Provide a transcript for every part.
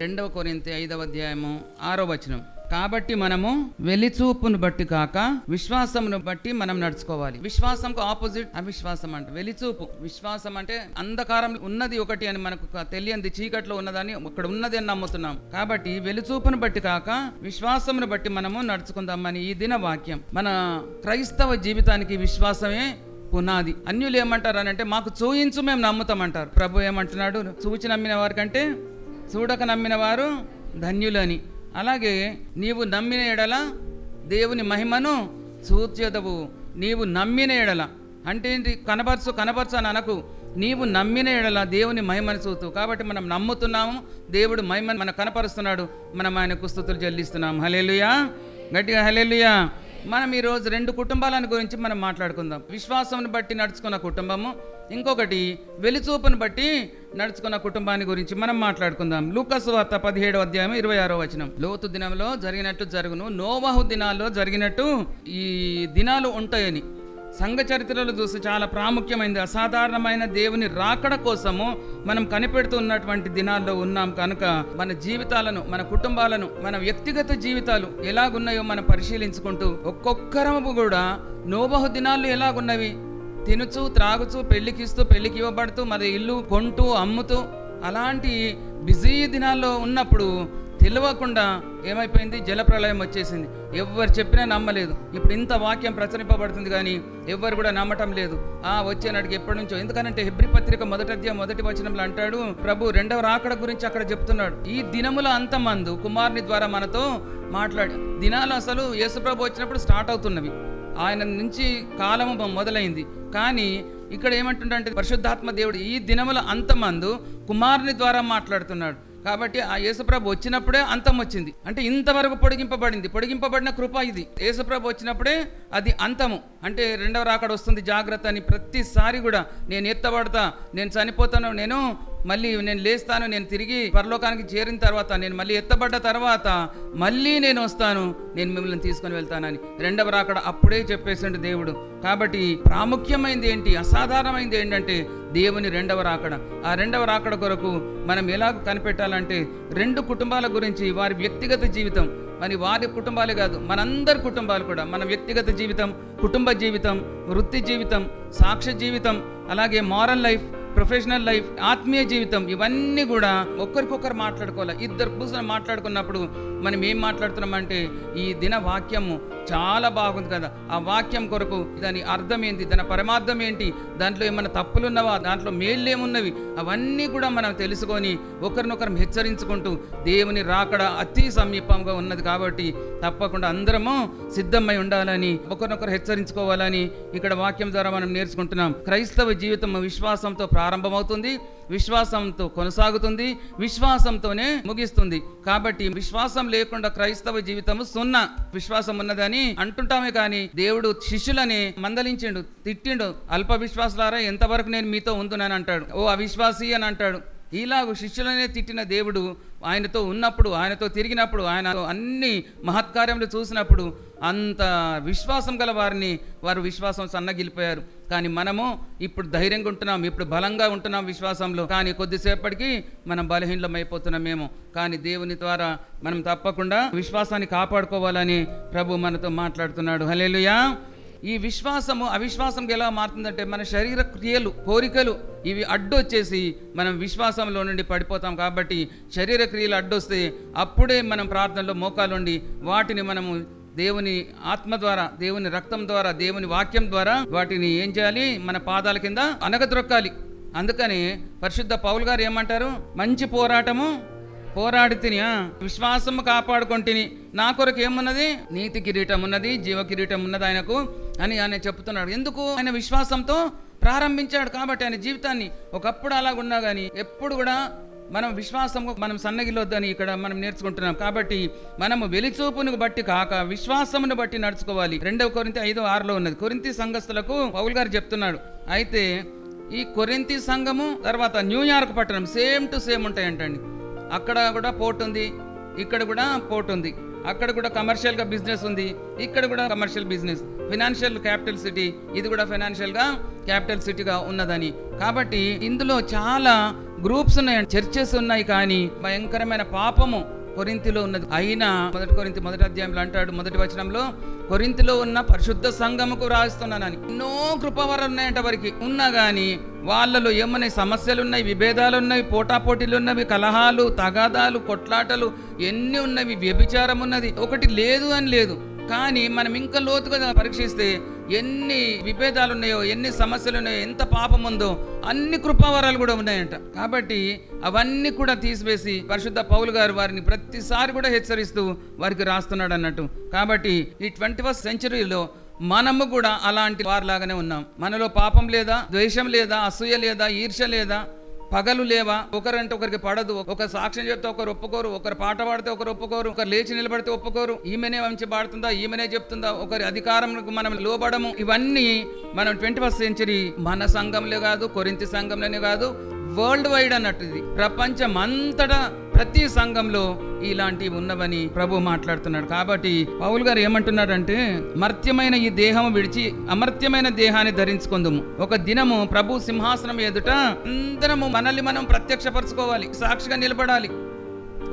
2 కొరింథీ 5వ అధ్యాయము 6వ వచనం. కాబట్టి మనము వెలిచూపును బట్టి కాక విశ్వాసమును బట్టి మనం నడుచుకోవాలి. విశ్వాసంకు ఆపోజిట్ అవిశ్వాసం అంటే వెలిచూపు. విశ్వాసం అంటే అంధకారం ఉన్నది ఒకటి అని మనకు తెలియంది, చీకట్లో ఉన్నదని ఇక్కడ ఉన్నది అని నమ్ముతున్నాం. కాబట్టి వెలిచూపును బట్టి కాక విశ్వాసమును బట్టి మనము నడుచుకుందామని ఈ దిన వాక్యం. మన క్రైస్తవ జీవితానికి విశ్వాసమే పునాది. అన్యులు ఏమంటారు అని అంటే, మాకు చూయించు మేము నమ్ముతామంటారు. ప్రభు ఏమంటున్నాడు, చూచి నమ్మిన వారి కంటే చూడక నమ్మిన వారు ధన్యులని. అలాగే నీవు నమ్మిన ఎడల దేవుని మహిమను చూచెదవు. నీవు నమ్మిన ఎడల అంటే ఏంటి? కనపరచు అని అనకు. నీవు నమ్మిన ఎడల దేవుని మహిమను చూతు. కాబట్టి మనం నమ్ముతున్నాము, దేవుడు మహిమను మనకు కనపరుస్తున్నాడు, మనం ఆయనకు స్తుతులు చెల్లిస్తున్నాం. హల్లెలూయా, గట్టిగా హల్లెలూయా. మనం ఈరోజు 2 కుటుంబాలను గురించి మనం మాట్లాడుకుందాం. విశ్వాసమును బట్టి నడుచుకున్న కుటుంబము, ఇంకొకటి వెలిచూపును బట్టి నడుచుకున్న కుటుంబాన్ని గురించి మనం మాట్లాడుకుందాం. లూకా సువార్త 17వ అధ్యాయం 26వ వచనం. లోతు దినంలో జరిగినట్టు జరుగును, నోవహు దినాల్లో జరిగినట్టు ఈ దినాలు ఉంటాయని. సంఘ చరిత్రలో చూసి చాలా ప్రాముఖ్యమైనది. అసాధారణమైన దేవుని రాకడ కోసము మనం కనిపెడుతున్నటువంటి దినాల్లో ఉన్నాం కనుక మన జీవితాలను, మన కుటుంబాలను, మన వ్యక్తిగత జీవితాలు ఎలాగున్నాయో మనం పరిశీలించుకుంటూ ఒక్కొక్కరము కూడా నోవహు దినాల్లో ఎలాగున్నవి, తినుచు త్రాగుచు పెళ్లికిస్తూ పెళ్లికి ఇవ్వబడుతూ మరి ఇల్లు కొంటూ అమ్ముతూ అలాంటి బిజీ దినాల్లో ఉన్నప్పుడు తెలియకుండా ఏమైపోయింది, జలప్రళయం వచ్చేసింది. ఎవరు చెప్పినా నమ్మలేదు. ఇప్పుడు ఇంత వాక్యం ప్రచురింపబడుతుంది కానీ ఎవ్వరు కూడా నమ్మటం లేదు. వచ్చే నాటికి ఎప్పటి నుంచో. ఎందుకనంటే హెబ్రీ పత్రిక 1వ అధ్యాయం 1వ వచనంలో అంటాడు, ప్రభు 2వ రాకడ గురించి అక్కడ చెప్తున్నాడు. ఈ దినముల అంతమందు కుమారుని ద్వారా మనతో మాట్లాడి, దినాలు అసలు యేసుప్రభు వచ్చినప్పుడు స్టార్ట్ అవుతున్నవి, ఆయన నుంచి కాలము మొదలైంది. కానీ ఇక్కడ ఏమంటుండంటే పరిశుద్ధాత్మ దేవుడు ఈ దినముల అంతమందు కుమారుని ద్వారా మాట్లాడుతున్నాడు. కాబట్టి ఆ యేసుప్రభు వచ్చినప్పుడే అంతం వచ్చింది. అంటే ఇంతవరకు పొడిగింపబడిన కృప ఇది. యేసుప్రభు వచ్చినప్పుడే అది అంతము. అంటే 2వ రాకడ వస్తుంది, జాగ్రత్త అని. ప్రతిసారి కూడా నేను ఎత్తబడతా, నేను చనిపోతాను, నేను మళ్ళీ నేను లేస్తాను, నేను తిరిగి పరలోకానికి చేరిన తర్వాత, నేను మళ్ళీ ఎత్తబడ్డ తర్వాత మళ్ళీ నేను వస్తాను, నేను మిమ్మల్ని తీసుకొని వెళ్తానని 2వ రాకడ అప్పుడే చెప్పేసిండు దేవుడు. కాబట్టి ప్రాముఖ్యమైనది ఏంటి, అసాధారణమైనది ఏంటంటే దేవుని 2వ రాకడ. ఆ 2వ రాకడ కొరకు మనం ఎలా కనిపెట్టాలంటే 2 కుటుంబాల గురించి, వారి వ్యక్తిగత జీవితం, మరి వారి కుటుంబాలే కాదు మనందరి కుటుంబాలు కూడా, మన వ్యక్తిగత జీవితం, కుటుంబ జీవితం, వృత్తి జీవితం, సాక్ష్య జీవితం, అలాగే మారల్ లైఫ్, ప్రొఫెషనల్ లైఫ్, ఆత్మీయ జీవితం, ఇవన్నీ కూడా ఒకరికొకరు మాట్లాడుకోవాలి. ఇద్దరు కూర్చొని మాట్లాడుకున్నప్పుడు మనం ఏం మాట్లాడుతున్నామంటే ఈ దిన వాక్యము చాలా బాగుంది కదా, ఆ వాక్యం కొరకు దాని అర్థం ఏంటి, దాని పరమార్థం ఏంటి, దాంట్లో ఏమైనా తప్పులున్నవా, దాంట్లో మేళ్ళేమున్నవి, అవన్నీ కూడా మనం తెలుసుకొని ఒకరినొకరు హెచ్చరించుకుంటూ దేవుని రాకడ అతి సమీపంగా ఉన్నది కాబట్టి తప్పకుండా అందరము సిద్ధమై ఉండాలని, ఒకరినొకరు హెచ్చరించుకోవాలని ఇక్కడ వాక్యం ద్వారా మనం నేర్చుకుంటున్నాం. క్రైస్తవ జీవితం విశ్వాసంతో ప్రారంభమవుతుంది, విశ్వాసంతో కొనసాగుతుంది, విశ్వాసంతోనే ముగిస్తుంది. కాబట్టి విశ్వాసం లేకుండా క్రైస్తవ జీవితము సున్నా. విశ్వాసం ఉన్నదని అంటుంటామే కానీ దేవుడు శిష్యులని మందలించిండు, తిట్టిండు. అల్ప విశ్వాసులారా ఎంతవరకు నేను మీతో ఉందునని అంటాడు. ఓ అవిశ్వాసి అని అంటాడు. ఇలాగ శిష్యులనే తిట్టిన దేవుడు ఆయనతో ఉన్నప్పుడు, ఆయనతో తిరిగినప్పుడు, ఆయన అన్ని మహత్కార్యములు చూసినప్పుడు అంత విశ్వాసం గల వారు విశ్వాసం సన్నగిలిపోయారు. కానీ మనము ఇప్పుడు ధైర్యంగా ఉంటున్నాం, ఇప్పుడు బలంగా ఉంటున్నాం విశ్వాసంలో. కానీ కొద్దిసేపటికి మనం బలహీనమైపోతున్నామేమో. కానీ దేవుని ద్వారా మనం తప్పకుండా విశ్వాసాన్ని కాపాడుకోవాలని ప్రభు మనతో మాట్లాడుతున్నాడు. హల్లెలూయా. ఈ విశ్వాసము అవిశ్వాసంకి ఎలా మారుతుందంటే మన శరీర క్రియలు, కోరికలు ఇవి అడ్డొచ్చేసి మనం విశ్వాసంలో నుండి పడిపోతాం. కాబట్టి శరీర క్రియలు అడ్డొస్తే అప్పుడే మనం ప్రార్థనలో మోకాలుండి వాటిని మనము దేవుని ఆత్మ ద్వారా, దేవుని రక్తం ద్వారా, దేవుని వాక్యం ద్వారా వాటిని ఏం చేయాలి, మన పాదాల కింద అనగద్రొక్కాలి. అందుకని పరిశుద్ధ పౌలు గారు ఏమంటారు, మంచి పోరాటము పోరాడి తిని విశ్వాసము కాపాడుకొంటిని, నా కొరకు ఏమున్నది, నీతి కిరీటం ఉన్నది, జీవ కిరీటం ఉన్నది ఆయనకు అని ఆయన చెప్తున్నాడు. ఎందుకు? ఆయన విశ్వాసంతో ప్రారంభించాడు కాబట్టి ఆయన జీవితాన్ని. ఒకప్పుడు అలాగున్నా కానీ ఎప్పుడు కూడా మనం విశ్వాసము మనం సన్నగిలొద్దని ఇక్కడ మనం నేర్చుకుంటున్నాం. కాబట్టి మనము వెలిచూపును బట్టి కాక విశ్వాసమును బట్టి నడుచుకోవాలి. 2 కొరింథీ 5:6 ఉన్నది. కొరింథీ సంఘస్థులకు పౌలు గారు చెప్తున్నాడు. అయితే ఈ కొరింథీ సంఘము తర్వాత న్యూయార్క్ పట్టణం సేమ్ టు సేమ్ ఉంటాయంటండి. అక్కడ కూడా పోర్ట్ ఉంది, ఇక్కడ కూడా పోర్ట్ ఉంది, అక్కడ కూడా కమర్షియల్గా బిజినెస్ ఉంది, ఇక్కడ కూడా commercial business, financial capital city, ఇది కూడా ఫైనాన్షియల్గా క్యాపిటల్ సిటీగా ఉన్నదని. కాబట్టి ఇందులో చాలా గ్రూప్స్ ఉన్నాయండి, చర్చెస్ ఉన్నాయి, కానీ భయంకరమైన పాపము కొరింథీలో ఉన్నది. అయినా 1 కొరింథీ 1వ అధ్యాయంలో అంటాడు, 1వ వచనంలో, కొరింథీలో ఉన్న పరిశుద్ధ సంఘముకు రాస్తున్నానని. ఎన్నో కృపావరాలు ఉన్నాయంట వారికి, ఉన్నా గాని వాళ్ళలో ఏమన్నా సమస్యలు ఉన్నాయి, విభేదాలు ఉన్నాయి, పోటాపోటీలు ఉన్నవి, కలహాలు, తగాదాలు, కొట్లాటలు ఎన్ని ఉన్నవి, వ్యభిచారం ఉన్నది, ఒకటి లేదు అని లేదు. కానీ మనం ఇంకా లోతుగా పరీక్షిస్తే ఎన్ని విభేదాలు ఉన్నాయో, ఎన్ని సమస్యలు ఉన్నాయో, ఎంత పాపం ఉందో అన్ని కృపావరాలు కూడా ఉన్నాయంట. కాబట్టి అవన్నీ కూడా తీసివేసి పరిశుద్ధ పౌలు గారు వారిని ప్రతిసారి కూడా హెచ్చరిస్తూ వారికి రాస్తున్నాడు అన్నట్టు. కాబట్టి ఈ 21st సెంచరీలో మనము కూడా అలాంటి వారిలాగానే ఉన్నాం. మనలో పాపం లేదా, ద్వేషం లేదా, అసూయ లేదా, ఈర్ష్య లేదా, పగలు లేవా, ఒకరంటే ఒకరికి పడదు, ఒక సాక్ష్యం చెప్తే ఒకరు ఒప్పుకోరు, ఒకరు పాట పాడితే ఒకరు ఒప్పుకోరు, ఒకరు లేచి నిలబడితే ఒప్పుకోరు, ఈమెనే మంచి పాడుతుందా, ఈమెనే చెప్తుందా, ఒకరి అధికారంకు మనం లోబడము. ఇవన్నీ మనం 21st సెంచరీ మన సంఘంలో కాదు, కొరింథీ సంఘంలోనే కాదు, వరల్డ్ వైడ్ అన్నట్టు ఇది ప్రపంచం అంతటా ప్రతి సంఘంలో ఇలాంటివి ఉన్నవని ప్రభు మాట్లాడుతున్నాడు. కాబట్టి పౌలు గారు ఏమంటున్నాడంటే, మర్త్యమైన ఈ దేహము విడిచి అమర్త్యమైన దేహాన్ని ధరించుకుందుము. ఒక దినము ప్రభు సింహాసనం ఎదుట అందరము మనల్ని మనం ప్రత్యక్షపరచుకోవాలి, సాక్షిగా నిలబడాలి,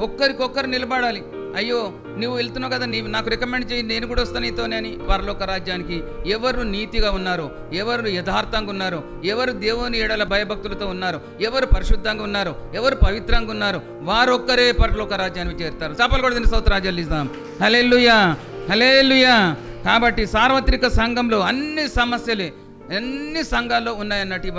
ఒక్కరికొక్కరు నిలబడాలి. అయ్యో నువ్వు వెళ్తున్నావు కదా, నాకు రికమెండ్ చేయి, నేను కూడా వస్తాను నీతోనే అని. పరలోక రాజ్యానికి ఎవరు నీతిగా ఉన్నారో, ఎవరు యథార్థంగా ఉన్నారో, ఎవరు దేవుని ఎడల భయభక్తులతో ఉన్నారో, ఎవరు పరిశుద్ధంగా ఉన్నారో, ఎవరు పవిత్రంగా ఉన్నారో, వారొక్కరే పరలోక రాజ్యానికి చేరుతారు. చప్పలు కూడా దీన్ని స్తోత్రాలు ఇస్తాం. హల్లెలూయా, హల్లెలూయా. కాబట్టి సార్వత్రిక సంఘంలో అన్ని సమస్యలే ఎన్ని సంఘాల్లో ఉన్నాయన్నట్టు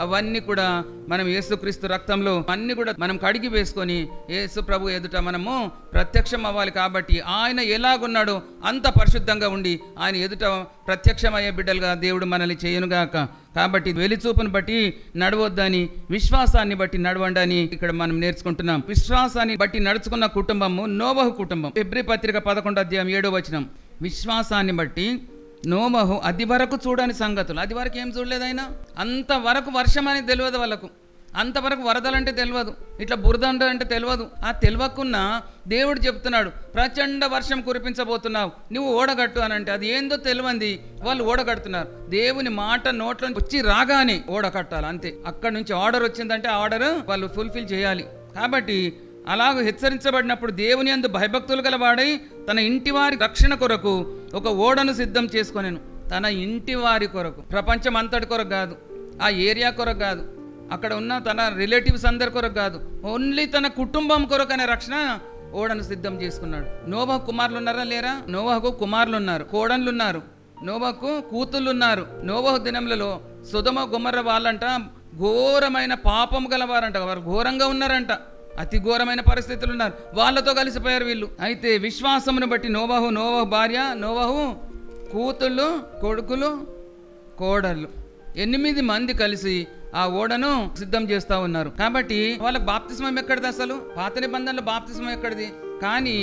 అవన్నీ కూడా మనం యేసుక్రీస్తు రక్తంలో అన్ని కూడా మనం కడిగి వేసుకొని యేసు ప్రభు ఎదుట మనము ప్రత్యక్షం అవ్వాలి. కాబట్టి ఆయన ఎలాగున్నాడో అంత పరిశుద్ధంగా ఉండి ఆయన ఎదుట ప్రత్యక్షమయ్యే బిడ్డలుగా దేవుడు మనల్ని చేయనుగాక. కాబట్టి వెలిచూపును బట్టి నడవద్దని, విశ్వాసాన్ని బట్టి నడవండి అని ఇక్కడ మనం నేర్చుకుంటున్నాం. విశ్వాసాన్ని బట్టి నడుచుకున్న కుటుంబము నోవహు కుటుంబం. హెబ్రీ పత్రిక 11వ అధ్యాయం 7వ వచనం. విశ్వాసాన్ని బట్టి నోవహు అది వరకు చూడని సంగతులు, అది వరకు ఏం చూడలేదు ఆయన. అంతవరకు వర్షం అని తెలియదు వాళ్ళకు, అంతవరకు వరదలంటే తెలియదు, ఇట్లా బురద అంటే తెలియదు. ఆ తెలియకున్నా దేవుడు చెప్తున్నాడు, ప్రచండ వర్షం కురిపించబోతున్నావు, నువ్వు ఓడగట్టు అని అంటే అది ఏందో తెలియంది వాళ్ళు ఓడగడుతున్నారు. దేవుని మాట నోట్లో వచ్చి రాగానే ఓడ కట్టాలి అంతే. అక్కడ నుంచి ఆర్డర్ వచ్చిందంటే ఆ ఆర్డర్ వాళ్ళు ఫుల్ఫిల్ చేయాలి. కాబట్టి అలాగ హెచ్చరించబడినప్పుడు దేవుని యందు భయభక్తులు గలవాడై తన ఇంటి వారి రక్షణ కొరకు ఒక ఓడను సిద్ధం చేసుకొనెను. తన ఇంటి వారి కొరకు, ప్రపంచం అంతటి కొరకు కాదు, ఆ ఏరియా కొరకు కాదు, అక్కడ ఉన్న తన రిలేటివ్స్ అందరి కొరకు కాదు, ఓన్లీ తన కుటుంబం కొరకు అనే రక్షణ ఓడను సిద్ధం చేసుకున్నాడు. నోవహు కుమారులు ఉన్నారా లేరా? నోవహుకు కుమారులు ఉన్నారు, కోడన్లు ఉన్నారు, నోవహుకు కూతుళ్ళు ఉన్నారు. నోవహు దినములలో సొదొమ గొమొర్రా వాళ్ళంట ఘోరమైన పాపం గలవారంట, వారు ఘోరంగా ఉన్నారంట, అతి ఘోరమైన పరిస్థితులు ఉన్నారు, వాళ్ళతో కలిసిపోయారు వీళ్ళు. అయితే విశ్వాసమును బట్టి నోవహు, నోవహు భార్య, నోవహు కూతుళ్ళు, కొడుకులు, కోడళ్ళు 8 మంది కలిసి ఆ ఓడను సిద్ధం చేస్తూ ఉన్నారు. కాబట్టి వాళ్ళకి బాప్తిస్మం ఎక్కడిది? అసలు పాత నిబంధనలో బాప్తిస్మం ఎక్కడిది? కానీ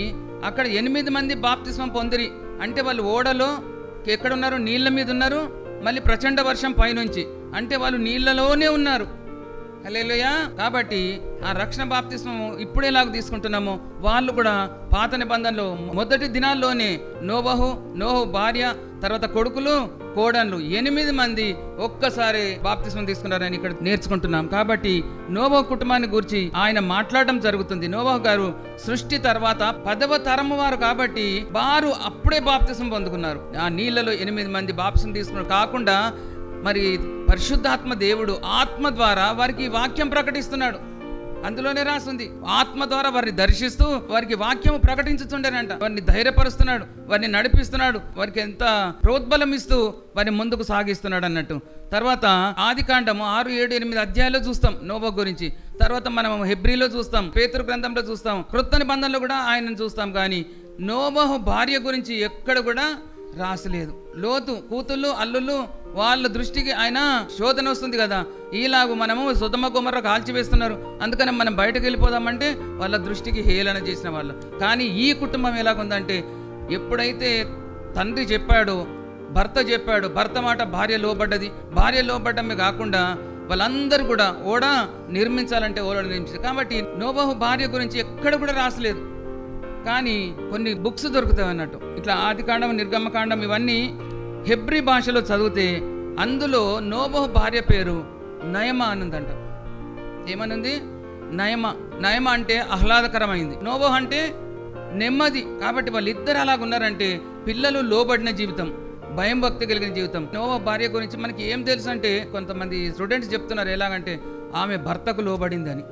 అక్కడ 8 మంది బాప్తిస్మం పొందిరి అంటే వాళ్ళు ఓడలో ఎక్కడున్నారు? నీళ్ళ మీద ఉన్నారు, మళ్ళీ ప్రచండ వర్షం పైనుంచి, అంటే వాళ్ళు నీళ్ళలోనే ఉన్నారు. హల్లెలూయా. కాబట్టి ఆ రక్షణ బాప్తిస్మము ఇప్పుడేలాగా తీసుకుంటున్నామో వాళ్ళు కూడా పాత నిబంధనలో మొదటి దినాల్లోనే నోవహు భార్య, తర్వాత కొడుకులు, కోడన్లు 8 మంది ఒక్కసారి బాప్తిస్మం తీసుకున్నారని ఇక్కడ నేర్చుకుంటున్నాం. కాబట్టి నోవహు కుటుంబాన్ని గురించి ఆయన మాట్లాడడం జరుగుతుంది. నోవహు గారు సృష్టి తర్వాత 10వ తరము వారు కాబట్టి వారు అప్పుడే బాప్తిస్మం పొందుకున్నారు. ఆ నీళ్లలో 8 మంది బాప్తిస్మం తీసుకున్నారు. కాకుండా మరి పరిశుద్ధాత్మ దేవుడు ఆత్మ ద్వారా వారికి వాక్యం ప్రకటిస్తున్నాడు. అందులోనే రాస్తుంది, ఆత్మ ద్వారా వారిని దర్శిస్తూ వారికి వాక్యము ప్రకటించుతుండేనంట. వారిని ధైర్యపరుస్తున్నాడు, వారిని నడిపిస్తున్నాడు, వారికి ఎంత ప్రోద్బలం ఇస్తూ వారిని ముందుకు సాగిస్తున్నాడు అన్నట్టు. తర్వాత ఆదికాండము 6, 7, 8 అధ్యాయాల్లో చూస్తాం నోవహు గురించి. తర్వాత మనం హెబ్రీలో చూస్తాం, పేతురు గ్రంథంలో చూస్తాం, క్రొత్త నిబంధనలో కూడా ఆయనను చూస్తాం. కానీ నోవహు భార్య గురించి ఎక్కడ కూడా రాసలేదు. లోతు కూతుళ్ళు, అల్లుళ్ళు వాళ్ళ దృష్టికి ఆయన శోధన వస్తుంది కదా, ఈలాగు మనము సొదొమ గొమొర్రా కాల్చివేస్తున్నారు, అందుకని మనం బయటకు వెళ్ళిపోదామంటే వాళ్ళ దృష్టికి హేళన చేసిన వాళ్ళు. కానీ ఈ కుటుంబం ఎలాగుందంటే, ఎప్పుడైతే తండ్రి చెప్పాడో, భర్త చెప్పాడు, భర్త మాట భార్య లోబడ్డది, భార్య లోబడ్డమే కాకుండా వాళ్ళందరూ కూడా ఓడ నిర్మించాలంటే ఓడ నిర్మించారు. కాబట్టి నోవహు భార్య గురించి ఎక్కడ కూడా రాసలేదు. కానీ కొన్ని బుక్స్ దొరుకుతాయి అన్నట్టు, ఇట్లా ఆదికాండం, నిర్గమకాండం ఇవన్నీ హెబ్రీ భాషలో చదివితే అందులో నోవహు భార్య పేరు నయమా అనుందంట. ఏమనుంది? నయమ. నయమ అంటే ఆహ్లాదకరమైంది, నోవహు అంటే నెమ్మది. కాబట్టి వాళ్ళిద్దరు అలాగున్నారంటే పిల్లలు లోబడిన జీవితం, భయం భక్తి కలిగిన జీవితం. నోవహు భార్య గురించి మనకి ఏం తెలుసు అంటే, కొంతమంది స్టూడెంట్స్ చెప్తున్నారు ఎలాగంటే ఆమె భర్తకు లోబడిందని.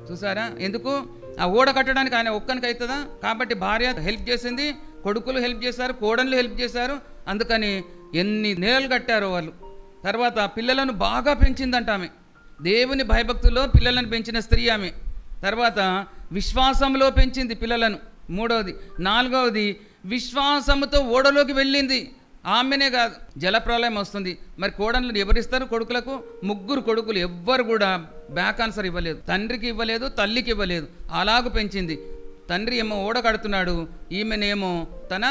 చూసారా? ఎందుకు? ఆ ఓడ కట్టడానికి ఆయన ఒక్కనికి అవుతుందా? కాబట్టి భార్య హెల్ప్ చేసింది, కొడుకులు హెల్ప్ చేశారు, కోడళ్ళు హెల్ప్ చేశారు. అందుకని ఎన్ని నెలలు కట్టారో వాళ్ళు. తర్వాత పిల్లలను బాగా పెంచిందంట ఆమె. దేవుని భయభక్తుల్లో పిల్లలను పెంచిన స్త్రీ ఆమె. తర్వాత విశ్వాసంలో పెంచింది పిల్లలను, మూడవది. నాలుగవది, విశ్వాసముతో ఓడలోకి వెళ్ళింది. ఆమెనే కాదు, జలప్రలయం వస్తుంది. మరి కోడళ్ళు ఎవరిస్తారు కొడుకులకు? 3 కొడుకులు. ఎవ్వరు కూడా బ్యాక్ ఆన్సర్ ఇవ్వలేదు, తండ్రికి ఇవ్వలేదు, తల్లికి ఇవ్వలేదు. అలాగూ పెంచింది. తండ్రి ఏమో ఓడ కడుతున్నాడు, ఈమెనేమో తన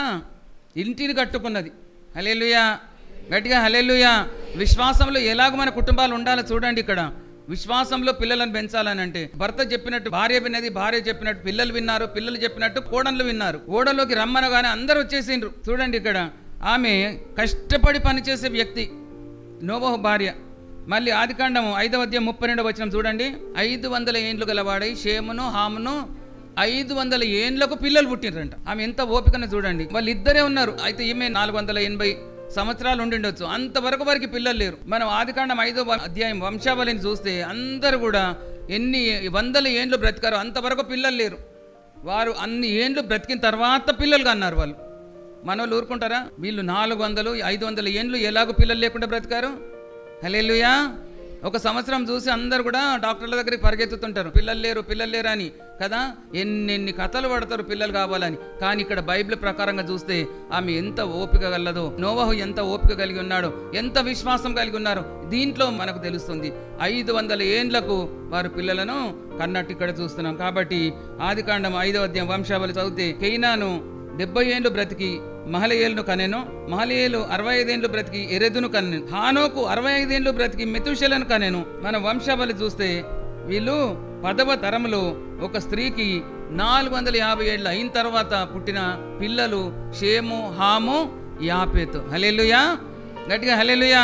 ఇంటిని కట్టుకున్నది. హల్లెలూయా, గట్టిగా హల్లెలూయా. విశ్వాసంలో ఎలాగ మన కుటుంబాలు ఉండాలో చూడండి. ఇక్కడ విశ్వాసంలో పిల్లలను పెంచాలని అంటే భర్త చెప్పినట్టు భార్య విన్నది, భార్య చెప్పినట్టు పిల్లలు విన్నారు, పిల్లలు చెప్పినట్టు కోడళ్ళు విన్నారు. ఓడలోకి రమ్మనగానే అందరూ వచ్చేసిండ్రు. చూడండి, ఇక్కడ ఆమె కష్టపడి పనిచేసే వ్యక్తి నోవహు భార్య. మళ్ళీ ఆదికాండము 5వ అధ్యాయం 32వ వచనం చూడండి. 500 ఏండ్లు గలవాడై షేమును హామును 500 ఏండ్లకు పిల్లలు పుట్టినరంట. ఆమె ఎంత ఓపికను చూడండి. వాళ్ళు ఇద్దరే ఉన్నారు. అయితే ఈమె 480 సంవత్సరాలు ఉండిండొచ్చు. అంతవరకు వారికి పిల్లలు లేరు. మనం ఆదికాండం 5వ అధ్యాయం వంశావళిని చూస్తే అందరు కూడా ఎన్ని 100 ఏండ్లు బ్రతికారు, అంతవరకు పిల్లలు లేరు. వారు అన్ని ఏండ్లు బ్రతికిన తర్వాత పిల్లలుగా అన్నారు వాళ్ళు. మనోళ్ళు ఊరుకుంటారా? వీళ్ళు 400 500 ఏండ్లు ఎలాగో పిల్లలు లేకుండా బ్రతికారు. హల్లెలూయా. ఒక సంవత్సరం చూసి అందరు కూడా డాక్టర్ల దగ్గరికి పరిగెత్తుతుంటారు, పిల్లలు లేరు పిల్లలు లేరు అని కదా. ఎన్నెన్ని కథలు పడతారు పిల్లలు కావాలని. కానీ ఇక్కడ బైబిల్ ప్రకారంగా చూస్తే ఆమె ఎంత ఓపిక గలదో, నోవహు ఎంత ఓపిక కలిగి ఉన్నాడో, ఎంత విశ్వాసం కలిగి ఉన్నారో దీంట్లో మనకు తెలుస్తుంది. 500 ఏండ్లకు వారు పిల్లలను కన్నట్టు ఇక్కడ చూస్తున్నాం. కాబట్టి ఆదికాండం 5వ అధ్యాయం వంశావళి చదివితే కేయినాను 70 ఏండ్లు బ్రతికి మహలయేలును కనెను. మహలయేలు 65 ఏండ్లు బ్రతికి ఎరెదును కనెను. హానోకు 65 ఏండ్లు బ్రతికి మెతూషెలను కనెను. మన వంశావళి చూస్తే వీళ్ళు 10వ తరములో ఒక స్త్రీకి 450 ఏళ్ళు అయిన తర్వాత పుట్టిన పిల్లలు షేము, హాము, యాపేతు. హల్లెలూయా, గట్టిగా హల్లెలూయా.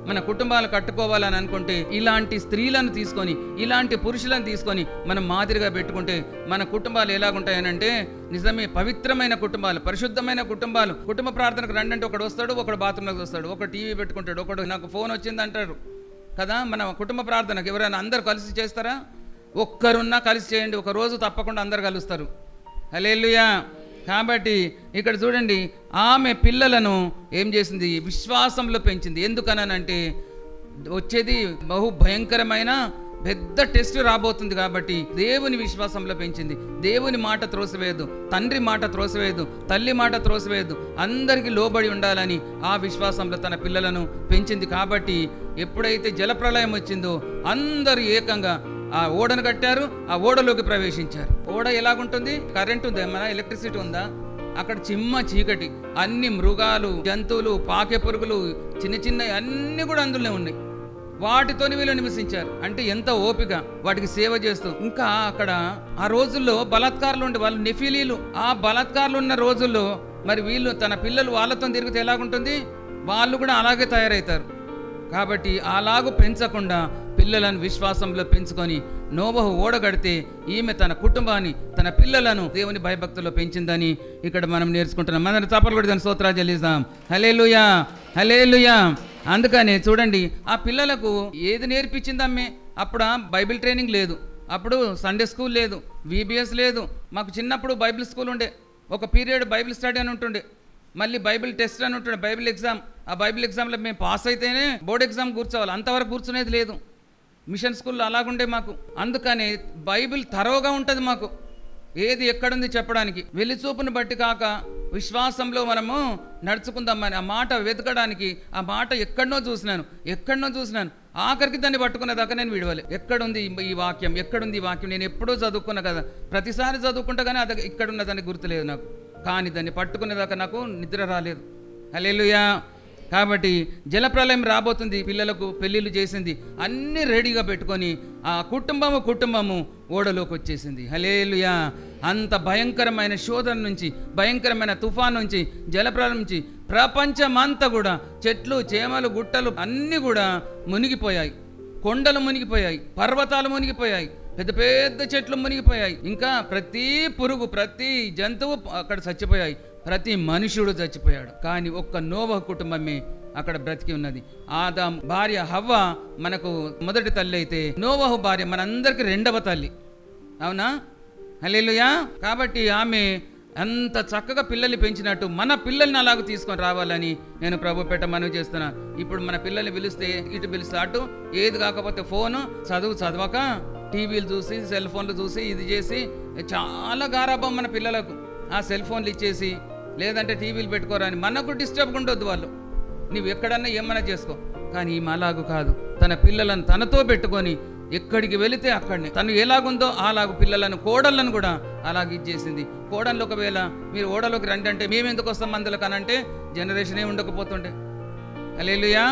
మన కుటుంబాలు కట్టుకోవాలని అనుకుంటే ఇలాంటి స్త్రీలను తీసుకొని, ఇలాంటి పురుషులను తీసుకొని మనం మాదిరిగా పెట్టుకుంటే మన కుటుంబాలు ఎలాగుంటాయనంటే నిజమే పవిత్రమైన కుటుంబాలు, పరిశుద్ధమైన కుటుంబాలు. కుటుంబ ప్రార్థనకు రండి అంటే ఒకడు వస్తాడు, ఒకడు బాత్రూంలోకి వస్తాడు, ఒకడు టీవీ పెట్టుకుంటాడు, ఒకడు నాకు ఫోన్ వచ్చింది అంటారు కదా. మన కుటుంబ ప్రార్థనకు ఎవరైనా అందరు కలిసి చేస్తారా? ఒక్కరున్నా కలిసి చేయండి, ఒక రోజు తప్పకుండా అందరు కలుస్తారు. హల్లెలూయా. కాబట్టి ఇక్కడ చూడండి, ఆమె పిల్లలను ఏం చేసింది? విశ్వాసంలో పెంచింది. ఎందుకనంటే వచ్చేది బహు భయంకరమైన పెద్ద టెస్ట్ రాబోతుంది కాబట్టి దేవుని విశ్వాసంలో పెంచింది. దేవుని మాట త్రోసివేయదు, తండ్రి మాట త్రోసివేయదు, తల్లి మాట త్రోసివేయదు, అందరికీ లోబడి ఉండాలని ఆ విశ్వాసంలో తన పిల్లలను పెంచింది. కాబట్టి ఎప్పుడైతే జలప్రలయం వచ్చిందో అందరూ ఏకంగా ఆ ఓడను కట్టారు, ఆ ఓడలోకి ప్రవేశించారు. ఓడ ఎలాగుంటుంది? కరెంట్ ఉందా? ఏమైనా ఎలక్ట్రిసిటీ ఉందా? అక్కడ చిమ్మ చీకటి, అన్ని మృగాలు, జంతువులు, పాకె పురుగులు, చిన్న చిన్న అన్ని కూడా అందులోనే ఉన్నాయి. వాటితోని వీళ్ళు నివసించారు. అంటే ఎంత ఓపిక, వాటికి సేవ చేస్తూ. ఇంకా అక్కడ ఆ రోజుల్లో బలాత్కారులు ఉండే వాళ్ళు నెఫిలీలు. ఆ బలాత్కారులు ఉన్న రోజుల్లో మరి వీళ్ళు తన పిల్లలు వాళ్ళతో తిరిగితే ఎలాగుంటుంది? వాళ్ళు కూడా అలాగే తయారవుతారు. కాబట్టి అలాగూ పెంచకుండా పిల్లలను విశ్వాసంలో పెంచుకొని నోవహు ఓడగడితే ఈమె తన కుటుంబాన్ని, తన పిల్లలను దేవుని భయభక్తుల్లో పెంచిందని ఇక్కడ మనం నేర్చుకుంటున్నాం. మన చప్పట్లు కూడా దాని స్తోత్రాలు చెల్లిస్తాం. హల్లెలూయా, హల్లెలూయా. అందుకని చూడండి, ఆ పిల్లలకు ఏది నేర్పించిందమ్మే? అప్పుడు బైబిల్ ట్రైనింగ్ లేదు, అప్పుడు సండే స్కూల్ లేదు, VBS లేదు. మాకు చిన్నప్పుడు బైబిల్ స్కూల్ ఉండే, ఒక పీరియడ్ బైబిల్ స్టడీ అని ఉంటుండే, మళ్ళీ బైబిల్ టెస్ట్ అని ఉంటుండే, బైబిల్ ఎగ్జామ్. ఆ బైబిల్ ఎగ్జామ్లో మేము పాస్ అయితేనే బోర్డ్ ఎగ్జామ్ కూర్చోవాలి, అంతవరకు కూర్చునేది లేదు. మిషన్ స్కూల్లో అలాగుండే మాకు. అందుకని బైబిల్ తరోగా ఉంటుంది మాకు, ఏది ఎక్కడుంది చెప్పడానికి. వెలిచూపును బట్టి కాక విశ్వాసంలో మనము నడుచుకుందామని ఆ మాట వెతకడానికి, ఆ మాట ఎక్కడనో చూసినాను, ఆఖరికి దాన్ని పట్టుకునేదాకా నేను విడవలే. ఎక్కడుంది ఈ వాక్యం, ఎక్కడుంది ఈ వాక్యం? నేను ఎప్పుడూ చదువుకున్నా కదా, ప్రతిసారి చదువుకుంటా కానీ అది ఇక్కడున్నదాన్ని గుర్తులేదు నాకు. కానీ దాన్ని పట్టుకునేదాకా నాకు నిద్ర రాలేదు. హల్లెలూయా. కాబట్టి జలప్రలయం రాబోతుంది, పిల్లలకు పెళ్ళిళ్ళు చేసింది, అన్నీ రెడీగా పెట్టుకొని ఆ కుటుంబము ఓడలోకి వచ్చేసింది. హల్లెలూయా. అంత భయంకరమైన శోధన నుంచి, భయంకరమైన తుఫాన్ నుంచి, జలప్రలయం నుంచి ప్రపంచమంతా కూడా చెట్లు, చేమలు, గుట్టలు అన్నీ కూడా మునిగిపోయాయి. కొండలు మునిగిపోయాయి, పర్వతాలు మునిగిపోయాయి, పెద్ద పెద్ద చెట్లు మునిగిపోయాయి, ఇంకా ప్రతి పురుగు ప్రతి జంతువు అక్కడ చచ్చిపోయాయి, ప్రతి మనుషుడు చచ్చిపోయాడు. కానీ ఒక్క నోవహు కుటుంబమే అక్కడ బ్రతికి ఉన్నది. ఆదాం భార్య హవ్వ మనకు మొదటి తల్లి అయితే నోవహు భార్య మనందరికి రెండవ తల్లి. అవునా? హల్లెలూయా. కాబట్టి ఆమె అంత చక్కగా పిల్లల్ని పెంచినట్టు మన పిల్లల్ని అలాగ తీసుకొని రావాలని నేను ప్రభు పెట్ట మనవి చేస్తున్నా. ఇప్పుడు మన పిల్లల్ని పిలిస్తే ఇటు పిలిస్తే అటు, ఏది కాకపోతే ఫోను, చదవక టీవీలు చూసి సెల్ ఫోన్లు చూసి ఇది చేసి చాలా గారాబం మన పిల్లలకు. ఆ సెల్ ఫోన్లు ఇచ్చేసి లేదంటే టీవీలు పెట్టుకోరని మనకు డిస్టర్బ్ ఉండొద్దు. వాళ్ళు నువ్వు ఎక్కడన్నా ఏమన్నా చేసుకో, కానీ ఈమె అలాగూ కాదు. తన పిల్లలను తనతో పెట్టుకొని ఎక్కడికి వెళితే అక్కడిని తను ఎలాగుందో అలాగ పిల్లలను కోడళ్ళను కూడా అలాగ ఇచ్చేసింది. కోడళ్ళు ఒకవేళ మీరు ఓడలోకి రండి అంటే మేము ఎందుకు వస్తాం మందులు కనంటే జనరేషన్ ఉండకపోతుండే, హల్లెలూయా,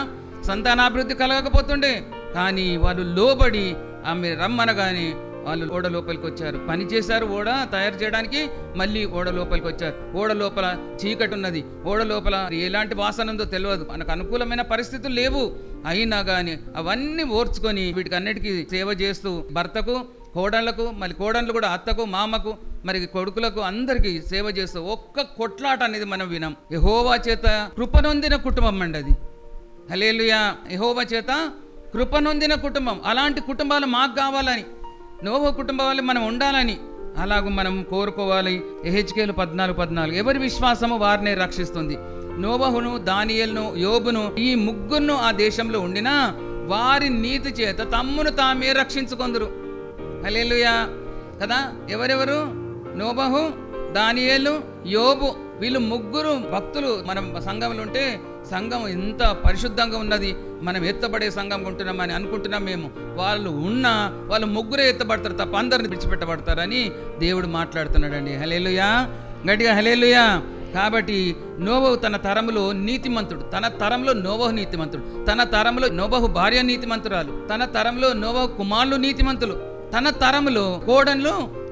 సంతానాభివృద్ధి కలగకపోతుండే. కానీ వాళ్ళు లోబడి ఆమె రమ్మనగానే వాళ్ళు ఓడ లోపలికి వచ్చారు, పని చేశారు. ఓడ తయారు చేయడానికి మళ్ళీ ఓడ లోపలికి వచ్చారు. ఓడ లోపల చీకటి ఉన్నది, ఓడ లోపల ఎలాంటి వాసన ఉందో తెలియదు, మనకు అనుకూలమైన పరిస్థితులు లేవు. అయినా కానీ అవన్నీ ఓర్చుకొని వీటికి అన్నిటికీ సేవ చేస్తూ భర్తకు, కోడళ్లకు, మళ్ళీ కోడళ్ళు కూడా అత్తకు, మామకు, మరి కొడుకులకు అందరికీ సేవ చేస్తూ ఒక్క కొట్లాట అనేది మనం వినాం. యెహోవా చేత కృపనొందిన కుటుంబం అండి అది. హల్లెలూయా. యెహోవా చేత కృపనొందిన కుటుంబం. అలాంటి కుటుంబాలు మాకు కావాలని, నోవహు కుటుంబాలు మనం ఉండాలని అలాగూ మనం కోరుకోవాలి. యెహెజ్కేలు 14:14 ఎవరి విశ్వాసము వారినే రక్షిస్తుంది. నోవహును, దానియేలును, యోబును ఈ ముగ్గురును ఆ దేశంలో ఉండినా వారి నీతి చేత తమ్మును తామే రక్షించుకొందురు. హల్లెలూయా కదా. ఎవరెవరు? నోవహు, దానియేలు, యోబు. వీళ్ళు ముగ్గురు భక్తులు మనం సంఘంలో ఉంటే సంఘం ఎంత పరిశుద్ధంగా ఉన్నది, మనం ఎత్తబడే సంఘం ఉంటున్నామని అనుకుంటున్నాం మేము. వాళ్ళు వాళ్ళు ముగ్గురే ఎత్తబడతారు తప్ప అందరిని విడిచిపెట్టబడతారని దేవుడు మాట్లాడుతున్నాడండి. హల్లెలూయా, గట్టిగా హల్లెలూయా. కాబట్టి నోవహు తన తరములో నీతిమంతుడు, తన తరంలో నోవహు నీతిమంతుడు, తన తరంలో నోవహు భార్య నీతిమంతురాలు, తన తరంలో నోవహు కుమారులు నీతిమంతులు, తన తరములో కోడన్లు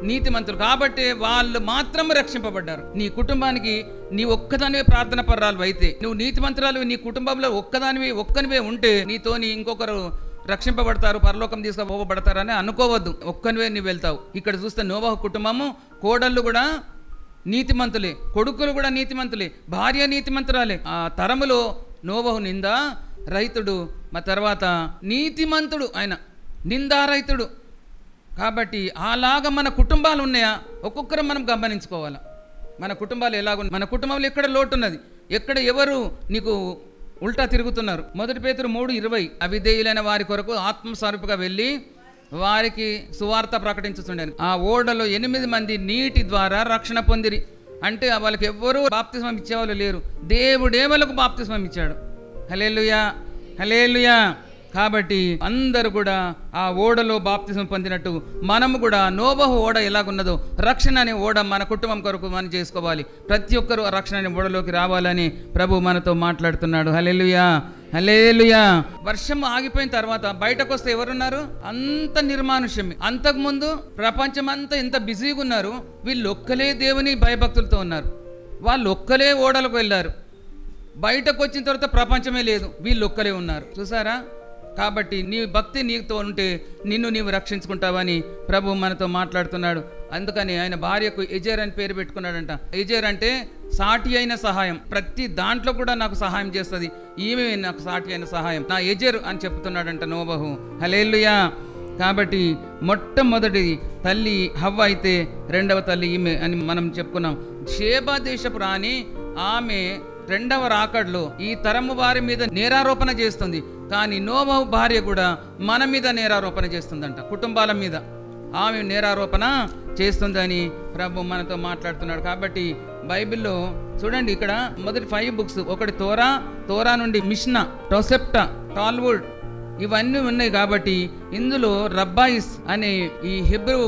నీతిమంతులు. కాబట్టి వాళ్ళు మాత్రం రక్షింపబడ్డారు. నీ కుటుంబానికి నీ ఒక్కదానివే ప్రార్థన పర్రాలు అయితే, నువ్వు నీతిమంతురాలు నీ కుటుంబంలో ఒక్కనివే ఉంటే నీతోని ఇంకొకరు రక్షింపబడతారు, పరలోకం తీసుకుపోబడతారని అనుకోవద్దు. ఒక్కనివే నువ్వు వెళ్తావు. ఇక్కడ చూస్తే నోవహు కుటుంబము కోడళ్ళు కూడా నీతిమంతులే, కొడుకులు కూడా నీతిమంతులే, భార్య నీతిమంతురాలే. ఆ తరములో నోవహు నిందా రహితుడు, మా తర్వాత నీతిమంతుడు, ఆయన నిందారహితుడు. కాబట్టి అలాగా మన కుటుంబాలు ఉన్నాయా ఒక్కొక్కరు మనం గమనించుకోవాలి. మన కుటుంబాలు ఎలాగున్నాయి, మన కుటుంబంలో ఎక్కడ లోటు ఉన్నది, ఎక్కడ ఎవరు నీకు ఉల్టా తిరుగుతున్నారు. 1 పేతురు 3:20 అవిధేయులైన వారి కొరకు ఆత్మస్వరూపుగా వెళ్ళి వారికి సువార్త ప్రకటించుతుండే. ఆ ఓడలో 8 మంది నీటి ద్వారా రక్షణ పొందిరి. అంటే వాళ్ళకి ఎవ్వరూ బాప్తిస్మం ఇచ్చేవాళ్ళు లేరు, దేవుడే వాళ్ళకు బాప్తిస్మం ఇచ్చాడు. హల్లెలూయా, హల్లెలూయా. కాబట్టి అందరూ కూడా ఆ ఓడలో బాప్తిస్మం పొందినట్టు మనము కూడా నోవహు ఓడ ఎలాగున్నదో రక్షణ అనే ఓడ మన కుటుంబం కొరకు మనం చేసుకోవాలి. ప్రతి ఒక్కరూ రక్షణ అనే ఓడలోకి రావాలని ప్రభు మనతో మాట్లాడుతున్నాడు. హల్లెలూయా, హల్లెలూయా. వర్షం ఆగిపోయిన తర్వాత బయటకు వస్తే ఎవరున్నారు? అంత నిర్మానుష్యమే. అంతకుముందు ప్రపంచం అంతా ఎంత బిజీగా ఉన్నారు, వీళ్ళు ఒక్కలే దేవుని భయభక్తులతో ఉన్నారు. వాళ్ళు ఒక్కలే ఓడలకు వెళ్ళారు. బయటకు వచ్చిన తర్వాత ప్రపంచమే లేదు, వీళ్ళు ఒక్కలే ఉన్నారు. చూసారా? కాబట్టి నీ భక్తి నీతో ఉంటే నిన్ను నీవు రక్షించుకుంటావని ప్రభు మనతో మాట్లాడుతున్నాడు. అందుకని ఆయన భార్యకు ఎజేర్ అని పేరు పెట్టుకున్నాడంట. ఎజేర్ అంటే సాటి అయిన సహాయం. ప్రతి దాంట్లో కూడా నాకు సహాయం చేస్తుంది, ఈమె నాకు సాటి అయిన సహాయం, నా ఎజేర్ అని చెప్తున్నాడంట నోవహు. హల్లెలూయా. కాబట్టి మొట్టమొదటి తల్లి హవ్వ అయితే రెండవ తల్లి ఈమె అని మనం చెప్పుకున్నాం. షేబా దేశపు రాణి ఆమె రెండవ రాకడలో ఈ తరము వారి మీద నేరారోపణ చేస్తుంది. కానీ నోవహు భార్య కూడా మన మీద నేరారోపణ చేస్తుందంట, కుటుంబాల మీద ఆమె నేరారోపణ చేస్తుందని ప్రభు మనతో మాట్లాడుతున్నాడు. కాబట్టి బైబిల్లో చూడండి, ఇక్కడ మొదటి 5 బుక్స్, ఒకటి తోరా నుండి మిష్నా, టోసెప్టా, టాల్ముడ్ ఇవన్నీ ఉన్నాయి. కాబట్టి ఇందులో రబ్బాయిస్ అనే ఈ హెబ్రూ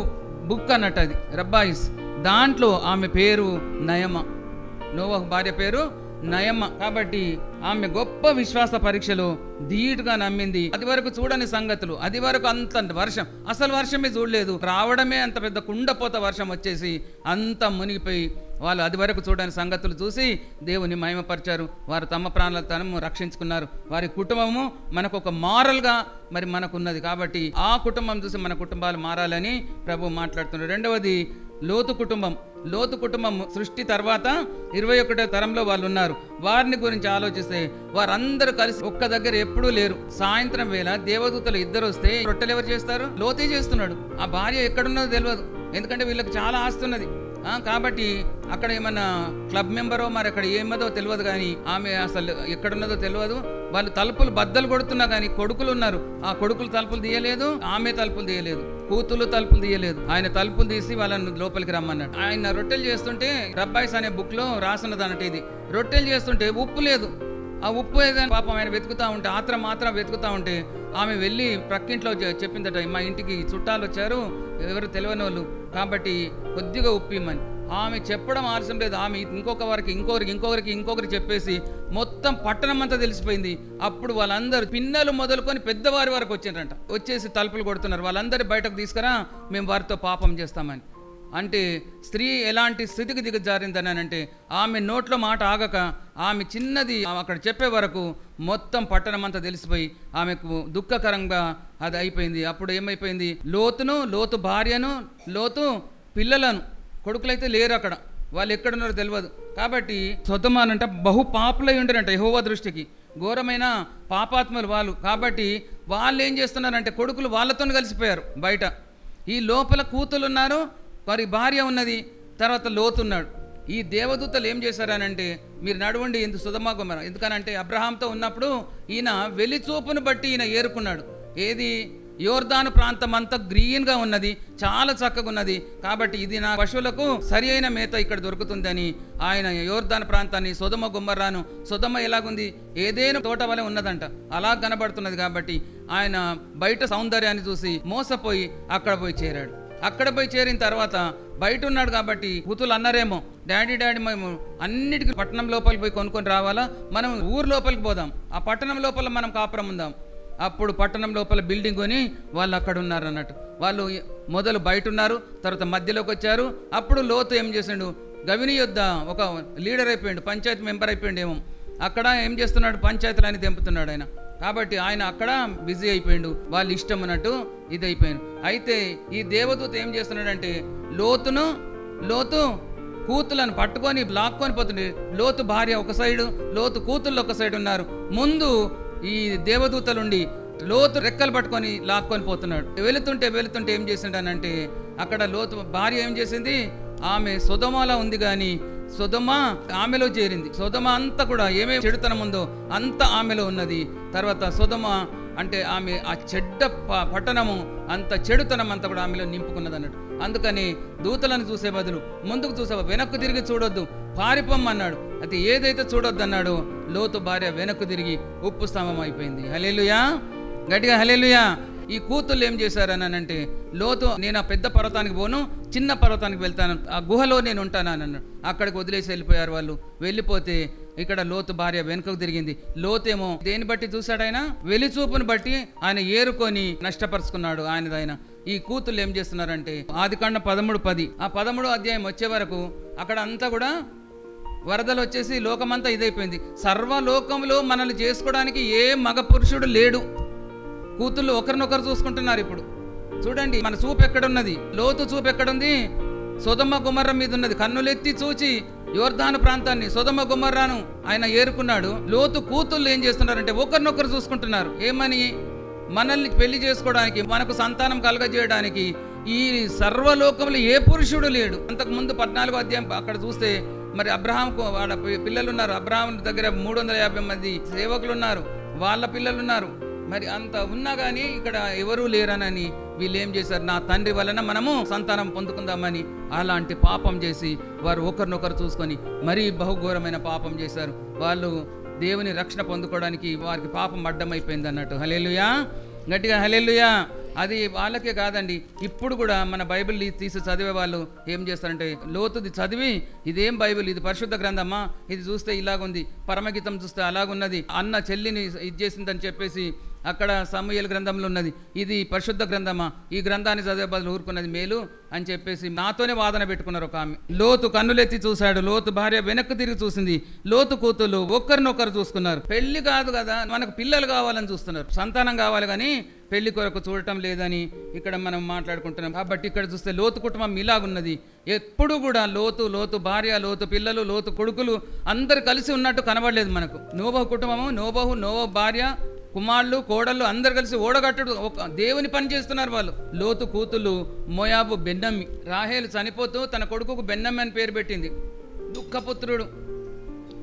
బుక్ అన్నట్టు, అది రబ్బాయిస్. దాంట్లో ఆమె పేరు నయమ, నోవహు భార్య పేరు నయమ్మ. కాబట్టి ఆమె గొప్ప విశ్వాస పరీక్షలో ధీటుగా నమ్మింది. అది వరకు చూడని సంగతులు, అది వరకు అంత వర్షం, అసలు వర్షమే చూడలేదు, రావడమే అంత పెద్ద కుండపోత వర్షం వచ్చేసి అంత మునిగిపోయి వాళ్ళు అది వరకు చూడని సంగతులు చూసి దేవుని మహిమపరిచారు. వారు తమ ప్రాణాలను తనము రక్షించుకున్నారు. వారి కుటుంబము మనకు ఒక మారల్గా మరి మనకున్నది. కాబట్టి ఆ కుటుంబం చూసి మన కుటుంబాలు మారాలని ప్రభు మాట్లాడుతున్నారు. రెండవది లోతు కుటుంబం. లోతు కుటుంబం సృష్టి తర్వాత 21వ తరంలో వాళ్ళు ఉన్నారు. వారిని గురించి ఆలోచిస్తే వారందరూ కలిసి ఒక్క దగ్గర ఎప్పుడూ లేరు. సాయంత్రం వేళ దేవదూతలు ఇద్దరు వస్తే రొట్టెలు ఎవరు చేస్తారు? లోతే చేస్తున్నాడు. ఆ భార్య ఎక్కడున్నదో తెలియదు, ఎందుకంటే వీళ్ళకి చాలా ఆస్తున్నది. కాబట్టి అక్కడ ఏమన్నా క్లబ్ మెంబరో మరి అక్కడ ఏమదో తెలియదు, కానీ ఆమె అసలు ఎక్కడున్నదో తెలియదు. వాళ్ళు తలుపులు బద్దలు కొడుతున్నా కానీ కొడుకులు ఉన్నారు. ఆ కొడుకులు తలుపులు తీయలేదు, ఆమె తలుపులు తీయలేదు, కూతులు తలుపులు తీయలేదు. ఆయన తలుపులు తీసి వాళ్ళని లోపలికి రమ్మన్నాడు. ఆయన రొట్టెలు చేస్తుంటే రబ్బాయిస్ అనే బుక్ లో రాసున్నది అన్నట్టు, ఇది రొట్టెలు చేస్తుంటే ఉప్పు లేదు. ఆ ఉప్పు ఏదైనా పాపం ఆయన వెతుకుతా ఉంటే మాత్రం వెతుకుతా ఉంటే ఆమె వెళ్ళి ప్రక్కింట్లో చెప్పిందట, మా ఇంటికి చుట్టాలు వచ్చారు, ఎవరు తెలియని వాళ్ళు, కాబట్టి కొద్దిగా ఉప్పు ఇమ్మని. ఆమె చెప్పడం ఆలస్యం లేదు. ఆమె ఇంకొకరికి చెప్పేసి మొత్తం పట్టణం అంతా తెలిసిపోయింది. అప్పుడు వాళ్ళందరూ పిన్నలు మొదలుకొని పెద్దవారి వరకు వచ్చిండ్రంట. వచ్చేసి తలుపులు కొడుతున్నారు. వాళ్ళందరూ బయటకు తీసుకురా, మేము వారితో పాపం చేస్తామని. అంటే స్త్రీ ఎలాంటి స్థితికి దిగజారిందని అంటే ఆమె నోట్లో మాట ఆగక ఆమె చిన్నది అక్కడ చెప్పే వరకు మొత్తం పట్టణం అంతా తెలిసిపోయి ఆమెకు దుఃఖకరంగా అది అయిపోయింది. అప్పుడు ఏమైపోయింది? లోతు భార్యను, లోతు పిల్లలను, కొడుకులైతే లేరు అక్కడ, వాళ్ళు ఎక్కడున్నారో తెలియదు. కాబట్టి సొదొమనంట బహు పాపులై ఉండరంట యెహోవా దృష్టికి, ఘోరమైన పాపాత్ములు వాళ్ళు. కాబట్టి వాళ్ళు ఏం చేస్తున్నారంటే కొడుకులు వాళ్ళతో కలిసిపోయారు బయట. ఈ లోపల కూతులు ఉన్నారు, వారి భార్య ఉన్నది, తర్వాత లోతున్నాడు. ఈ దేవదూతలు ఏం చేశారనంటే మీరు నడవండి ఎందుకు సొదొమ గొమొర్రా, ఎందుకనంటే అబ్రహాంతో ఉన్నప్పుడు ఈయన వెలిచూపును బట్టి ఈయన ఏరుకున్నాడు. ఏది? యోర్దాను ప్రాంతం అంతా గ్రీన్గా ఉన్నది, చాలా చక్కగా ఉన్నది. కాబట్టి ఇది నా పశువులకు సరి అయిన మేత ఇక్కడ దొరుకుతుందని ఆయన యోర్దాను ప్రాంతాన్ని సొదొమ గొమొర్రాను, సొదొమ ఎలాగుంది? ఏదేను తోట వలె ఉన్నదంట, అలా కనబడుతున్నది. కాబట్టి ఆయన బయట సౌందర్యాన్ని చూసి మోసపోయి అక్కడ పోయి చేరాడు. అక్కడ పోయి చేరిన తర్వాత బయట ఉన్నాడు కాబట్టి కూతులు అన్నారేమో, డాడీ మేము అన్నిటికీ పట్టణం లోపలికి పోయి కొనుక్కొని రావాలా, మనం ఊరు లోపలికి పోదాం, ఆ పట్టణం లోపల మనం కాపురం ఉందాం. అప్పుడు పట్టణం లోపల బిల్డింగ్ కొని వాళ్ళు అక్కడ ఉన్నారు అన్నట్టు. వాళ్ళు మొదలు బయట ఉన్నారు, తర్వాత మధ్యలోకి వచ్చారు. అప్పుడు లోతు ఏం చేసిండు? గవిని యొద్ద ఒక లీడర్ అయిపోయాడు, పంచాయతీ మెంబర్ అయిపోయాడు ఏమో. అక్కడ ఏం చేస్తున్నాడు? పంచాయతీలని దింపుతున్నాడు ఆయన. కాబట్టి ఆయన అక్కడ బిజీ అయిపోయాడు, వాళ్ళు ఇష్టం అన్నట్టు ఇది అయిపోయాడు. అయితే ఈ దేవదూత ఏం చేస్తున్నాడంటే లోతు కూతులను పట్టుకొని లాక్కొని పోతుండే. లోతు భార్య ఒక సైడు, లోతు కూతుళ్ళు ఒక సైడు ఉన్నారు. ముందు ఈ దేవదూతలుండి లోతు రెక్కలు పట్టుకొని లాక్కొని పోతున్నాడు. వెళుతుంటే ఏం చేసిండనంటే అక్కడ లోతు భార్య ఏం చేసింది? ఆమె సొదొమలా ఉంది కానీ సొదొమ ఆమెలో చేరింది. సొదొమ అంతా కూడా ఏమేమి చెడుతనం ఉందో అంత ఆమెలో ఉన్నది. తర్వాత సొదొమ అంటే ఆమె ఆ చెడ్డ పట్టణము అంత చెడుతనం అంతా కూడా ఆమెలో నింపుకున్నది అన్నట్టు. అందుకని దూతలను చూసే బదులు ముందుకు చూసే, వెనక్కు తిరిగి చూడొద్దు, పారిపోమ్మన్నాడు. అయితే ఏదైతే చూడొద్దు అన్నాడో లోతు భార్య వెనక్కు తిరిగి ఉప్పు స్తంభం అయిపోయింది. హల్లెలూయా, గట్టిగా హల్లెలూయా. ఈ కూతుళ్ళు ఏం చేశారని అంటే లోతు నేను ఆ పెద్ద పర్వతానికి పోను, చిన్న పర్వతానికి వెళ్తాను, ఆ గుహలో నేను ఉంటాను అని అన్నాడు. అక్కడికి వదిలేసి వెళ్ళిపోయారు వాళ్ళు. వెళ్ళిపోతే ఇక్కడ లోతు భార్య వెనుకకు తిరిగింది. లోతేమో దేని బట్టి చూశాడు? ఆయన వెలిచూపును బట్టి ఆయన ఏరుకొని నష్టపరుచుకున్నాడు ఆయనదైన. ఈ కూతుళ్ళు ఏం చేస్తున్నారంటే ఆదికాండం 13:10 ఆ 13వ అధ్యాయం వచ్చే వరకు అక్కడ అంతా కూడా వరదలు వచ్చేసి లోకమంతా ఇదైపోయింది. సర్వలోకంలో మనల్ని చేసుకోవడానికి ఏ మగ పురుషుడు లేడు. కూతుళ్ళు ఒకరినొకరు చూసుకుంటున్నారు. ఇప్పుడు చూడండి మన చూపు ఎక్కడున్నది? లోతు చూపు ఎక్కడుంది? సొదొమ గొమొర్రా మీద ఉన్నది. కన్నులెత్తి చూచి యోర్దాను ప్రాంతాన్ని, సొదొమ గొమొర్రాను ఆయన ఏరుకున్నాడు. లోతు కూతుళ్ళు ఏం చేస్తున్నారంటే ఒకరినొకరు చూసుకుంటున్నారు. ఏమని? మనల్ని పెళ్లి చేసుకోవడానికి, మనకు సంతానం కలగజేయడానికి ఈ సర్వలోకంలో ఏ పురుషుడు లేడు. అంతకుముందు 14వ అధ్యాయం అక్కడ చూస్తే మరి అబ్రహాంకు వాళ్ళ పిల్లలు ఉన్నారు. అబ్రహాం దగ్గర 350 మంది సేవకులు ఉన్నారు, వాళ్ళ పిల్లలు ఉన్నారు. మరి అంత ఉన్నా కానీ ఇక్కడ ఎవరూ లేరనని వీళ్ళు ఏం చేశారు? నా తండ్రి వలన మనము సంతానం పొందుకుందామని అలాంటి పాపం చేసి వారు ఒకరినొకరు చూసుకొని మరీ బహుఘోరమైన పాపం చేశారు. వాళ్ళు దేవుని రక్షణ పొందుకోవడానికి వారికి పాపం అడ్డమైపోయింది అన్నట్టు. హల్లెలూయా, గట్టిగా హల్లెలూయా. అది వాళ్ళకే కాదండి, ఇప్పుడు కూడా మన బైబిల్ తీసి చదివే వాళ్ళు ఏం చేస్తారంటే లోతుది చదివి ఇదేం బైబిల్, ఇది పరిశుద్ధ గ్రంథమా, ఇది చూస్తే ఇలాగుంది, పరమగీతం చూస్తే అలాగున్నది, అన్న చెల్లిని ఇది చేసిందని చెప్పేసి అక్కడ సమూయేలు గ్రంథంలో ఉన్నది, ఇది పరిశుద్ధ గ్రంథమా, ఈ గ్రంథాన్ని చదివే బదులు ఊరుకున్నది మేలు అని చెప్పేసి నాతోనే వాదన పెట్టుకున్నారు ఒక ఆమె. లోతు కన్నులెత్తి చూశాడు, లోతు భార్య వెనక్కి తిరిగి చూసింది, లోతు కూతులు ఒకరినొకరు చూసుకున్నారు. పెళ్లి కాదు కదా, మనకు పిల్లలు కావాలని చూస్తున్నారు, సంతానం కావాలి కానీ పెళ్లి కొరకు చూడటం లేదని ఇక్కడ మనం మాట్లాడుకుంటున్నాం. కాబట్టి ఇక్కడ చూస్తే లోతు కుటుంబం ఇలాగున్నది. ఎప్పుడు కూడా లోతు భార్య, లోతు పిల్లలు, లోతు కొడుకులు అందరు కలిసి ఉన్నట్టు కనబడలేదు మనకు. నోబహు కుటుంబము, నోబహు భార్య, కుమారులు, కోడళ్ళు అందరు కలిసి ఓడగట్టుడు ఒక దేవుని పని చేస్తున్నారు వాళ్ళు. లోతు కూతులు మోయాబు బెన్నమ్మి. రాహేలు చనిపోతూ తన కొడుకుకు బెన్నమ్మి అని పేరు పెట్టింది. దుఃఖపుత్రుడు.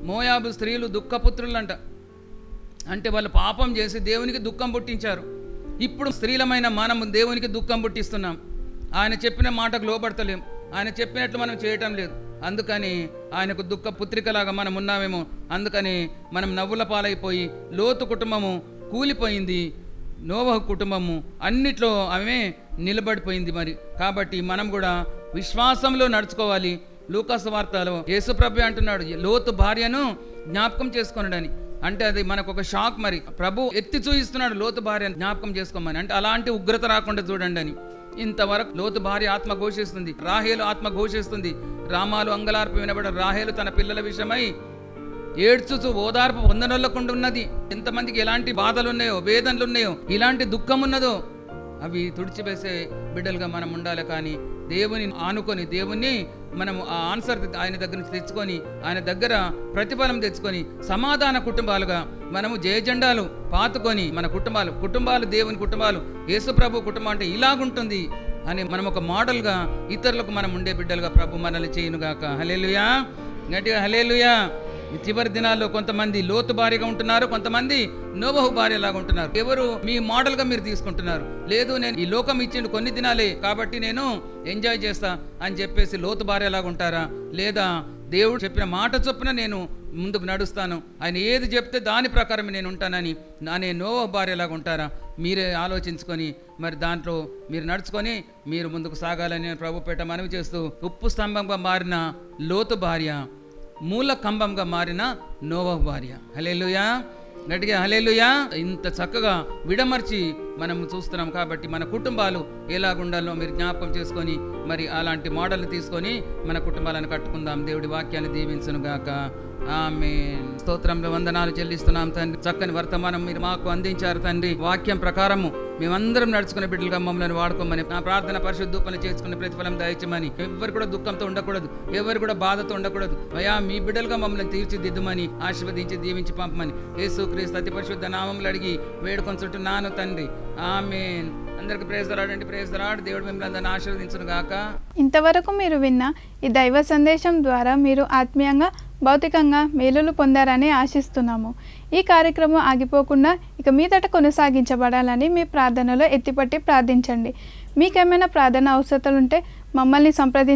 మోయాబు స్త్రీలు దుఃఖపుత్రులు అంట. అంటే వాళ్ళు పాపం చేసి దేవునికి దుఃఖం పుట్టించారు. ఇప్పుడు స్త్రీలమైన మనము దేవునికి దుఃఖం పుట్టిస్తున్నాం. ఆయన చెప్పిన మాటకు లోబడతలేం, ఆయన చెప్పినట్లు మనం చేయటం లేదు. అందుకని ఆయనకు దుఃఖ పుత్రికలాగా మనం ఉన్నామేమో. అందుకని మనం నవ్వుల పాలైపోయి లోతు కుటుంబము కూలిపోయింది, నోవహు కుటుంబము అన్నిట్లో ఆమె నిలబడిపోయింది. మరి కాబట్టి మనం కూడా విశ్వాసంలో నడుచుకోవాలి. లూకాసు వార్తలో యేసుప్రభు అంటున్నాడు లోతు భార్యను జ్ఞాపకం చేసుకున్నాడని. అంటే అది మనకు ఒక షాక్. మరి ప్రభు ఎత్తి చూయిస్తున్నాడు లోతు భార్యను జ్ఞాపకం చేసుకోమని. అంటే అలాంటి ఉగ్రత రాకుండా చూడండి అని. ఇంతవరకు లోతు భార్య ఆత్మ ఘోషిస్తుంది, రాహేలు ఆత్మ ఘోషిస్తుంది. రామాలు అంగలార్పు వినబడ రాహేలు తన పిల్లల విషయమై ఏడ్చుచు ఓదార్పు పొందనొల్లకుండా ఉన్నది. ఎంతమందికి ఎలాంటి బాధలు ఉన్నాయో, వేదనలు ఉన్నాయో, ఇలాంటి దుఃఖం ఉన్నదో అవి తుడిచివేసే బిడ్డలుగా మనం ఉండాలి. కానీ దేవుని ఆనుకొని, దేవుణ్ణి మనం ఆ ఆన్సర్ ఆయన దగ్గర నుంచి తెచ్చుకొని, ఆయన దగ్గర ప్రతిఫలం తెచ్చుకొని సమాధాన కుటుంబాలుగా మనము జయజెండాలు పాతుకొని మన కుటుంబాలు దేవుని కుటుంబాలు, యేసుప్రభు కుటుంబం అంటే ఇలాగుంటుంది అని మనం ఒక మోడల్గా ఇతరులకు మనం ఉండే బిడ్డలుగా ప్రభు మనల్ని చేయునుగాక. హల్లెలూయా, గట్టిగా హల్లెలూయా. చివరి దినాల్లో కొంతమంది లోతు భార్యగా ఉంటున్నారు, కొంతమంది నోబహు భార్యలాగా ఉంటున్నారు. ఎవరు మీ మోడల్గా మీరు తీసుకుంటున్నారు? లేదు, నేను ఈ లోకం ఇచ్చిండు కొన్ని దినాలే కాబట్టి నేను ఎంజాయ్ చేస్తా అని చెప్పేసి లోతు భార్యలాగా ఉంటారా? లేదా దేవుడు చెప్పిన మాట చొప్పున నేను ముందుకు నడుస్తాను, ఆయన ఏది చెప్తే దాని ప్రకారం నేను ఉంటానని నానే నోబహు భార్యలాగా ఉంటారా? మీరే ఆలోచించుకొని మరి దాంట్లో మీరు నడుచుకొని మీరు ముందుకు సాగాలని ప్రభు పేట మనవి చేస్తూ, ఉప్పు స్తంభంగా మారిన లోతు భార్య, మూల కంబంగా మారిన నోవహు భార్య. హల్లెలూయా, గట్టిగా హల్లెలూయా. ఇంత చక్కగా విడమర్చి మనం చూస్తున్నాం. కాబట్టి మన కుటుంబాలు ఎలాగుండాలో మీరు జ్ఞాపకం చేసుకొని మరి అలాంటి మోడల్ తీసుకొని మన కుటుంబాలను కట్టుకుందాం. దేవుడి వాక్యాన్ని దీవించును గాక. ఆమేన్. స్తోత్రంలో వందనాలు చెల్లిస్తున్నాం తండ్రి. చక్కని వర్తమానం మీరు మాకు అందించారు తండ్రి. వాక్యం ప్రకారము మేమందరం నడుచుకునే బిడ్డలుగా మమ్మల్ని వాడుకోమని, నా ప్రార్థన పరిశుద్ధ పని చేసుకునే ప్రతిఫలం దయచేయమని, ఎవరు కూడా దుఃఖంతో ఉండకూడదు, ఎవరు కూడా బాధతో ఉండకూడదు అయ్యా. మీ బిడ్డలుగా మమ్మల్ని తీర్చిదిద్దుమని, ఆశీర్వదించి దీవించి పంపమని యేసుక్రీస్తు అతి పరిశుద్ధ నామములో అడిగి వేడుకొంచుంటున్నాను తండ్రి. ఆమేన్. అందరికి ప్రైజ్ ది లార్డ్ అండి. Praise the lord. దేవుడు మిమ్మల్ని అందరిని ఆశీర్వదించును గాక. ఇంతవరకు మీరు విన్న ఈ దైవ సందేశం ద్వారా మీరు ఆత్మీయంగా, భౌతికంగా మేలులు పొందారని ఆశిస్తున్నాము. ఈ కార్యక్రమం ఆగిపోకుండా ఇక మీదట కొనసాగించబడాలని మీ ప్రార్థనలో ఎత్తిపట్టి ప్రార్థించండి. మీకేమైనా ప్రార్థన అవసరతలుంటే మమ్మల్ని సంప్రదించండి.